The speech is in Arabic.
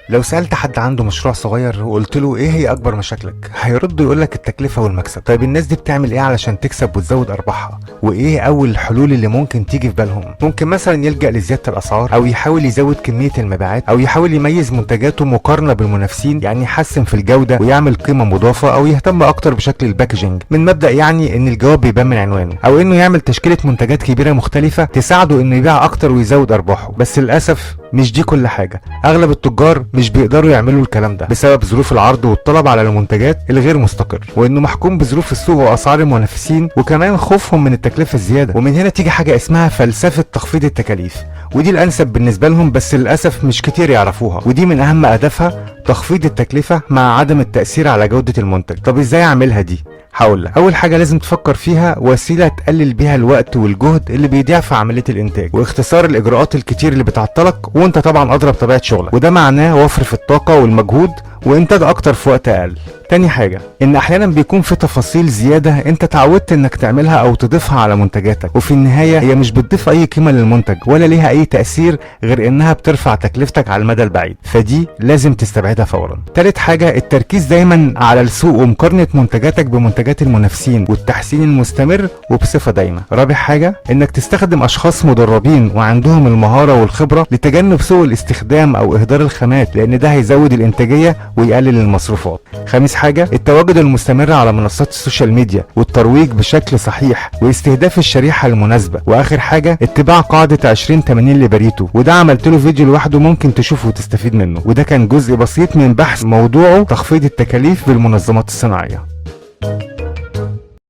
لو سألت حد عنده مشروع صغير وقلت له ايه هي اكبر مشاكلك، هيرد يقول لك التكلفة والمكسب. طيب الناس دي بتعمل ايه علشان تكسب وتزود ارباحها؟ وايه اول الحلول اللي ممكن تيجي في بالهم؟ ممكن مثلا يلجأ لزيادة الاسعار، او يحاول يزود كمية المبيعات، او يحاول يميز منتجاته مقارنة بالمنافسين، يعني يحسن في الجودة ويعمل قيمة مضافة، او يهتم اكتر بشكل الباكجينج من مبدأ يعني ان الجواب بيبان من عنوانه، او انه يعمل تشكيلة منتجات كبيرة مختلفة تساعده انه يبيع اكتر ويزود ارباحه. بس للاسف مش دي كل حاجة. اغلب التجار مش بيقدروا يعملوا الكلام ده بسبب ظروف العرض والطلب على المنتجات الغير مستقر، وانه محكوم بظروف السوق واسعار المنافسين، وكمان خوفهم من التكلفة الزيادة. ومن هنا تيجي حاجة اسمها فلسفة تخفيض التكاليف، ودي الانسب بالنسبة لهم، بس للاسف مش كتير يعرفوها. ودي من اهم اهدافها تخفيض التكلفة مع عدم التأثير على جودة المنتج. طب ازاي اعملها دي؟ هقول لك. اول حاجه لازم تفكر فيها وسيله تقلل بيها الوقت والجهد اللي بيضيع في عمليه الانتاج، واختصار الاجراءات الكتير اللي بتعطلك، وانت طبعا ادرى بطبيعه شغلك، وده معناه وفر في الطاقه والمجهود وانتاج اكتر في وقت اقل. تاني حاجة ان احيانا بيكون في تفاصيل زيادة انت تعودت انك تعملها او تضيفها على منتجاتك، وفي النهاية هي مش بتضيف اي قيمة للمنتج ولا ليها اي تأثير غير انها بترفع تكلفتك على المدى البعيد، فدي لازم تستبعدها فورا. تالت حاجة التركيز دايما على السوق ومقارنة منتجاتك بمنتجات المنافسين والتحسين المستمر وبصفة دايمة. رابع حاجة انك تستخدم اشخاص مدربين وعندهم المهارة والخبرة لتجنب سوء الاستخدام او اهدار الخامات، لان ده هيزود الانتاجية ويقلل المصروفات. خامس حاجة التواجد المستمر على منصات السوشيال ميديا والترويج بشكل صحيح واستهداف الشريحة المناسبة. واخر حاجة اتباع قاعدة 20-80 لباريتو، وده عملت له فيديو لوحده ممكن تشوفه وتستفيد منه، وده كان جزء بسيط من بحث موضوعه تخفيض التكاليف بالمنظمات الصناعية.